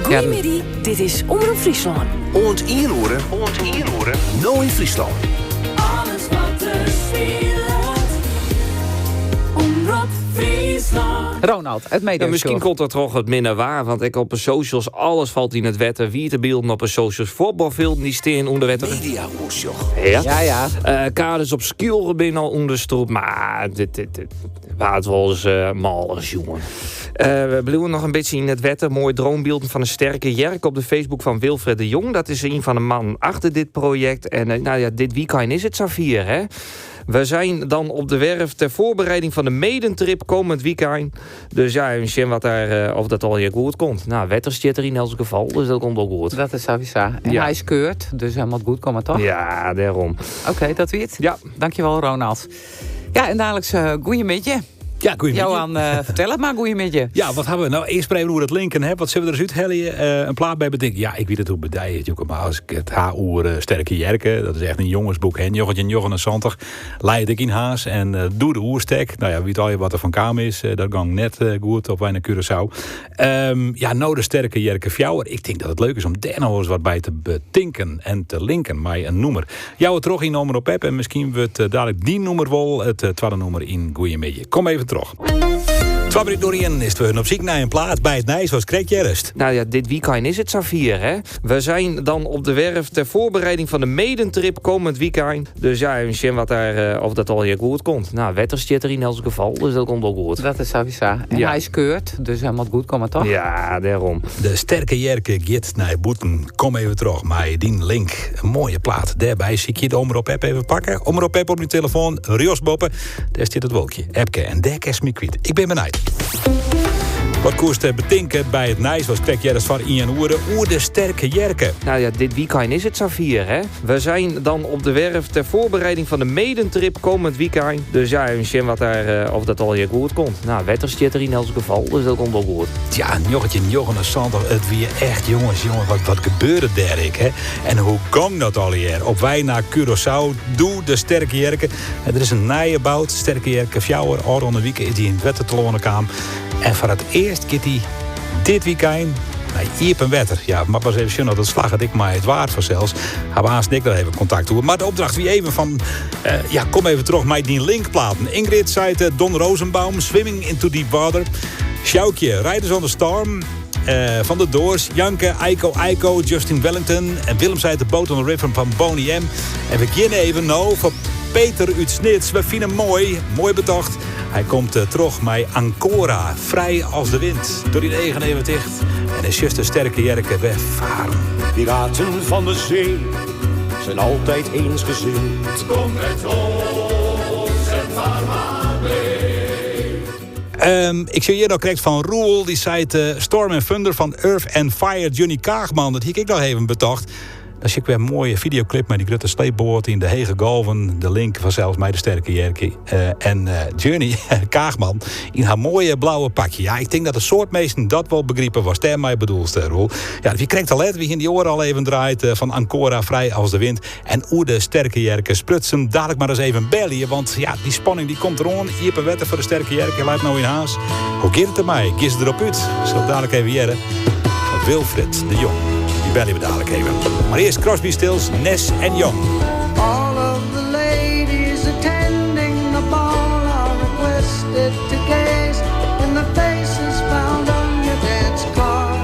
Goedemiddag, dit is Omroep Friesland. Oont Ierhoeren, nou in Friesland. Alles wat er speelt. Omroep Friesland. Ronald, het media. Misschien komt dat toch wat minder waar, want ik op de socials, alles valt in het wetten. Wie te beelden op de socials, voetbalvelden die steen onder wetten. Mediahoesjoch. Ja. Kaders op skielgebied al onderstroep, maar dit waard wel eens mal als jongen. We blijven nog een beetje in het wetten. Mooi droombeelden van een sterke Jerk op de Facebook van Wilfred de Jong. Dat is een van de mannen achter dit project. En dit weekend is het Xavier, hè? We zijn dan op de werf ter voorbereiding van de Medentrip komend weekend. Dus ja, misschien wat daar, of dat al hier goed komt. Nou, wetter zit er in elk geval, dus dat komt ook goed. Dat is sowieso. En hij is keurt, dus hij moet goed komen, toch? Ja, daarom. Oké, dat weet het. Ja. Dankjewel, Ronald. Ja, en dadelijk goeiemiddag. Ja, goeiemiddag. Johan, vertel het maar, goeiemiddag. Ja, wat hebben we nou? Eerst even hoe het linken hebben. Wat zullen we eruit hellen? Een plaat bij bedenken. Ja, ik weet het hoe bedij het. Maar als ik het H-oer Sterke Jerke, dat is echt een jongensboek. Jochetje en Santig, leid ik in haas en doe de oerstek. Nou ja, weet al je wat er van kam is. Dat gang net goed op Weinig Curaçao. Nou de Sterke Jerke Fjouwer. Ik denk dat het leuk is om daar nog eens wat bij te betinken en te linken. Maar een noemer. Jou het terug in nummer op app en misschien wordt dadelijk die noemer wel het tweede nummer in Goeiemiddag. Kom even terug. Twabrik Dorien is het op ziek naar een plaats bij het Nijs, zoals kreeg je rust. Nou ja, dit weekend is het Xavier, hè? We zijn dan op de werf ter voorbereiding van de Medentrip komend weekend. Dus ja, misschien wat daar, of dat al hier goed komt. Nou, wetter zit er in elk geval, dus dat komt ook goed. Dat is sowieso. En hij is keurt, dus hij moet goed komen, toch? Ja, daarom. De Sterke Jerke Git naar Boeten. Kom even terug, maar die link. Een mooie plaat. Daarbij zie ik je de Omroep app even pakken. Omroep app op je telefoon, Rios Boppen. Daar zit het wolkje. Appke en daar kerst me kwijt. Ik ben benieuwd. Wat koest betinken bij het Nijs, was krijg jij dat van in oeren oer de Sterke Jerke. Nou ja, dit weekend is het Xavier, hè? We zijn dan op de werf ter voorbereiding van de Medentrip komend weekend. Dus ja, misschien wat daar, of dat al hier goed komt. Nou, wetter zit er in elk geval, dus dat komt ook goed. Ja, Jochetje en Santig, het weer echt, jongens, wat gebeurde daar, hè? En hoe gang dat al hier? Op wij naar Curaçao, doe de Sterke Jerke. En er is een nijebout, Sterke Jerke Fjouwer, onder weekend is die in het wettertalonen kwam. En voor het eerst gaat hij dit weekend naar Iepen wetter. Ja, maar pas even zien dat het slag had ik maar het waard voor zelfs. Hebben Haas en ik daar even contact toe. Maar de opdracht wie even van, kom even terug met die linkplaten. Ingrid zei het, Don Rosenbaum, Swimming into Deep Water. Sjoukje, Riders on the Storm. Van de Doors, Janke, Eiko, Justin Wellington. En Willem zei de Boat on the River van Boney M. En we beginnen even nou voor Peter uit Snits. We vinden hem mooi bedacht. Hij komt terug met Ancora, vrij als de wind. Door die regen even dicht. En is just de Sterke Jerke wegvaren. Piraten van de zee zijn altijd eensgezind. Kom met ons en vaar maar mee. Ik zie hier nog correct van Roel. Die zei het Storm and Thunder van Earth and Fire. Johnny Kaagman, dat heb ik nog even bedacht. Dan zie ik weer een mooie videoclip met die grote sleepboot in de Hege Golven. De link van zelfs mij de Sterke Jerke. En Johnny Kaagman in haar mooie blauwe pakje. Ja, ik denk dat de soortmeesten dat wel begrepen was. Ter mij bedoelst, Roel. Ja, wie krijgt al let, wie in die oren al even draait. Van Ancora, vrij als de wind. En oer de Sterke Jerke sprutsen dadelijk maar eens even bellen. Want ja, die spanning die komt erom. Hier per wetten voor de Sterke Jerke. Laat nou in haas. Hoe gaat het ermee? Gis erop uit. Zal dadelijk even jaren. Wilfred de Jong. Die bellen we dadelijk even. Maar eerst Crosby, Stills, Ness en Young. All of the ladies attending the ball are requested to gaze in the faces found on your dance card.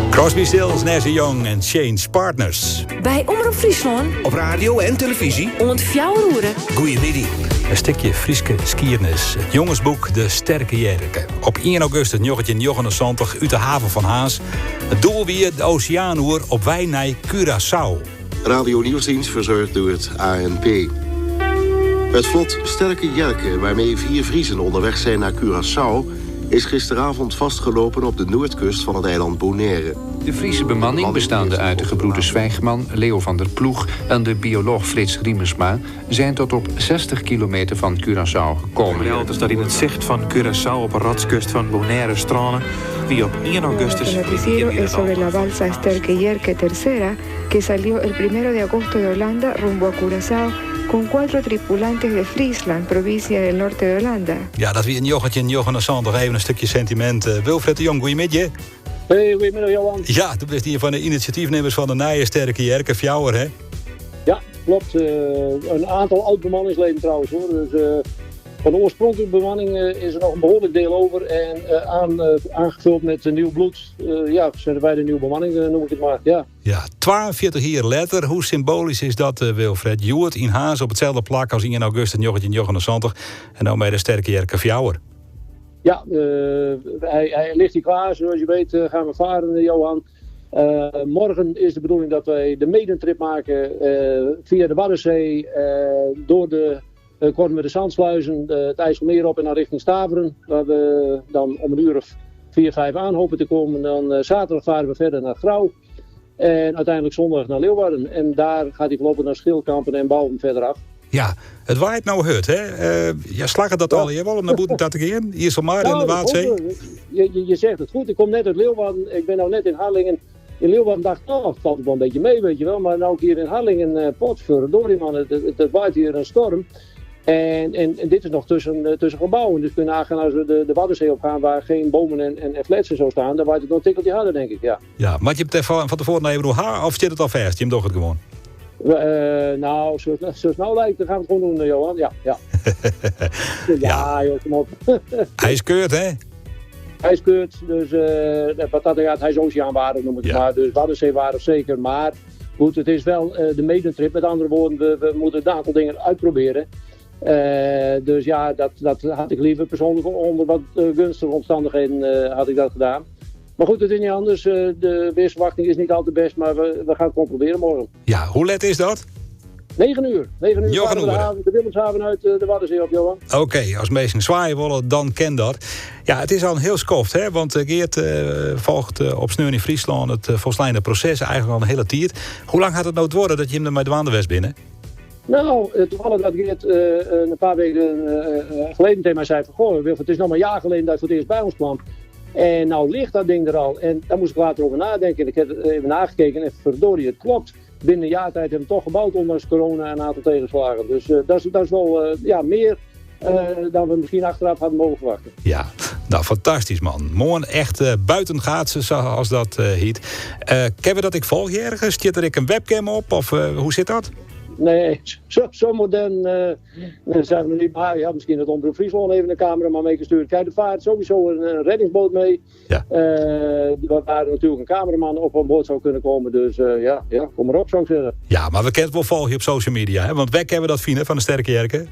Crosby, Stills, Ness en Young en Change Partners. Bij Omroep Friesland. Op radio en televisie. Ont Fjouweroeren. Goeiemiddag. Een stukje Frieske skiernis. Het jongensboek De Sterke Jerke. Op 1 augustus Jochetje en Santig uit de haven van Haas. Het doel weer de Oceaanoer op wij naar Curaçao. Radio Nieuwsdienst verzorgd door het ANP. Het vlot Sterke Jerke, waarmee 4 Friezen onderweg zijn naar Curaçao, is gisteravond vastgelopen op de noordkust van het eiland Bonaire. De Friese bemanning, bestaande uit de gebroeders Zwijgman, Leo van der Ploeg en de bioloog Frits Riemersma, zijn tot op 60 kilometer van Curaçao gekomen. Het staat in het zicht van Curaçao op een ratskust van Bonaire stranden, die op 1 augustus... El noticiero es sobre la balsa Sterke Jerke III, que salió el 1 de agosto de Holanda rumbo a Curaçao con 4 tripulantes de Friesland, provincia del norte de Holanda. Ja, dat wie een jochentje en Jochen Sander. Even een stukje sentiment. Wilfred de Jong, goeiemiddag. Hey, goedemiddag Johan. Ja, toen bent hier van de initiatiefnemers van de Nije Sterke Jerke Fjouwer, hè? Ja, klopt. Een aantal oud-bemanningsleden trouwens, hoor. Dus van de oorspronkelijke bemanning is er nog een behoorlijk deel over. En aangevuld met nieuw bloed. Zetten wij de nieuwe bemanning, noem ik het maar. Ja, 42 jaar later. Hoe symbolisch is dat, Wilfred? Joert in Haas op hetzelfde plak als in augustus en Jochen Santig. En nou bij de Sterke Jerke Fjouwer. Ja, hij ligt hier klaar. Zoals je weet gaan we varen, Johan. Morgen is de bedoeling dat wij de medentrip maken via de Waddenzee. Door de kort met de Zandsluizen, het IJsselmeer op en naar richting Staveren. Waar we dan om 4-5 aan hopen te komen. Dan zaterdag varen we verder naar Grauw. En uiteindelijk zondag naar Leeuwarden. En daar gaat hij voorlopig naar Schildkampen en Bouwen verder af. Ja, het waait nou hut, hè? Slag het dat al? Je wil hem naar Boeten te gaan? Hier is maar in de Waadzee. Je zegt het goed. Ik kom net uit Leeuwarden. Ik ben nou net in Harlingen. In Leeuwarden dacht ik, het valt wel een beetje mee, weet je wel. Maar nou ook hier in Harlingen, potverdorie man, het waait hier een storm. En dit is nog tussen gebouwen. Dus kunnen nagaan als we de Waddenzee op gaan waar geen bomen en flats zo staan. Dan waait het nog een tikkeltje harder, denk ik, ja. Ja, maar je hebt van tevoren naar even haar of zit het al vast? Je hem toch het gewoon? Nou, zoals het nou lijkt, dan gaan we het gewoon doen, Johan. Ja. Ja, joh, kom op. Hij is keurt, hè? Hij is keurt, dus wat dat gaat, hij is oceaanwaardig, noem ik het maar. Dus Waddenzeewaardig zeker, maar goed, het is wel de medentrip. Met andere woorden, we moeten een aantal dingen uitproberen. Dus ja, dat had ik liever persoonlijk onder wat gunstige omstandigheden had ik dat gedaan. Maar goed, het is niet anders. De weersverwachting is niet altijd best, maar we gaan het gewoon proberen morgen. Ja, hoe laat is dat? 9 uur. 9 uur varen de Willemshaven uit de Waddenzee op, Johan. Oké, als mensen zwaaien willen, dan ken dat. Ja, het is al een heel skoft, hè? Want Geert volgt op Sneur in Friesland het volslijnde proces eigenlijk al een hele tijd. Hoe lang gaat het nou worden dat je hem er met de Wanderwest binnen? Nou, toevallig dat Geert een paar weken geleden tegen mij zei van, goh, Wilfred, het is nog maar een jaar geleden dat hij voor het eerst bij ons kwam. En nou ligt dat ding er al. En daar moest ik later over nadenken. En ik heb even nagekeken en verdorie, het klopt. Binnen een jaar tijd hebben we het toch gebouwd, ondanks corona en een aantal tegenslagen. Dus dat is wel meer dan we misschien achteraf hadden mogen verwachten. Ja, nou fantastisch man. Mooi echt buitengaatsen zoals dat heet. Kennen dat ik volg je ergens? Zit er een webcam op of hoe zit dat? Nee, zo modern zijn we niet. Maar ja, misschien dat Omroep Friesland even een cameraman meegestuurd. Kijk, er vaart sowieso een reddingsboot mee. Ja. Waar natuurlijk een cameraman op aan boord zou kunnen komen. Dus ja, kom maar op, zou ik zeggen. Ja, maar we kennen het wel volgen op social media. Hè? Want wij kennen dat vinden van de Sterke Jerke.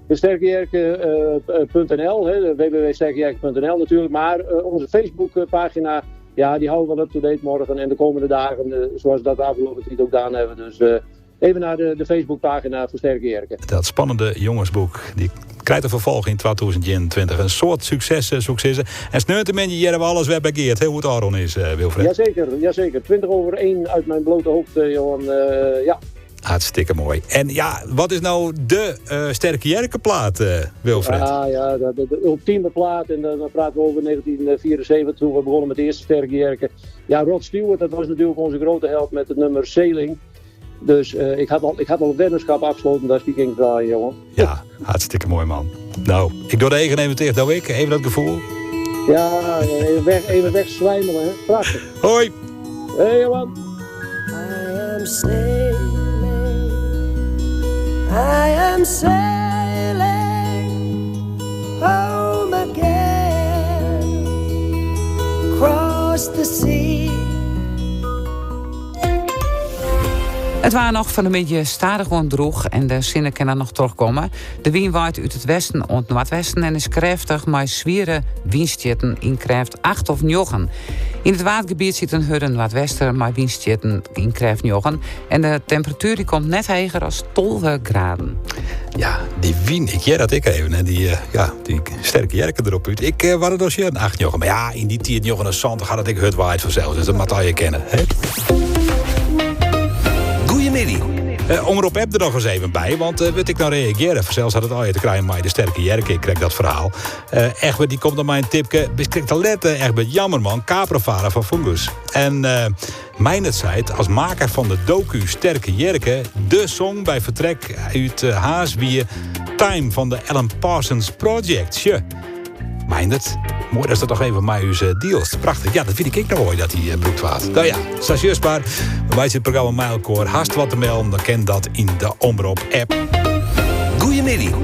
De sterkejerke.nl, www.sterkejerke.nl natuurlijk. Maar onze Facebookpagina, ja, die houden we wel up-to-date morgen. En de komende dagen, zoals we dat afgelopen tijd ook gedaan hebben. Dus even naar de Facebookpagina voor Sterke Jerke. Dat spannende jongensboek, die krijgt een vervolg in 2020. Een soort successen. En sneutermens, hier hebben we alles weer bij Geert, hè, hoe het Aron is, Wilfred. Jazeker. 20:01 uit mijn blote hoofd, Johan. Ja. Hartstikke mooi. En ja, wat is nou de Sterke Jerke plaat, Wilfred? Ja, de ultieme plaat. En dan praten we over 1974, toen we begonnen met de eerste Sterke Jerke. Ja, Rod Stewart, dat was natuurlijk onze grote held met het nummer Sailing. Dus ik had al het weddenschap afgesloten, daar ging ik draaien, jongen. Ja, hartstikke mooi, man. Nou, ik doe de eigen even tegen, doe ik. Even dat gevoel. Ja, even weg zwijmelen, hè. Prachtig. Hoi. Hey, Johan. I am sailing home again, across the sea. Het waren nog van een beetje stadig gewoon droeg en de zinnen kunnen nog terugkomen. De wind waait uit het westen en het noordwesten en is krachtig, maar zwiere windstjetten in kracht 8 of 9. In het watergebied zit een hudden noordwesten, maar windstjetten in kracht 9. En de temperatuur die komt net hoger als 12 graden. Ja, die wind, dat ik even. En die Sterke Jerke erop uit. Ik was het dossier een 8 9. Maar ja, in die 10 9 en Santa gaat het ik hut waait vanzelf. Dus dat moet je kennen. Hè? Goedemiddag. Omroep app er nog eens even bij, want weet ik nou reageren. Zelfs had het al te krijgen met de sterke Jerke. Ik kreeg dat verhaal. Egbert, die komt op mijn tipje. Beschrikt al letten, Egbert, jammer man. Caprofara van Fungus. En Meijnert zei het, als maker van de docu Sterke Jerke, de song bij vertrek uit Haas wie Time van de Alan Parsons Project. Tje. Meijnert, mooi dat ze toch even met uw deals. Prachtig. Ja, dat vind ik nog mooi dat hij bloed was. Nou ja, stasieusbaar. Wij zitten het programma Mijlkoor. Haast wat te melden, dan ken dat in de Omroep app. Goedemiddag.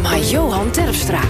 Maar Johan Terpstra.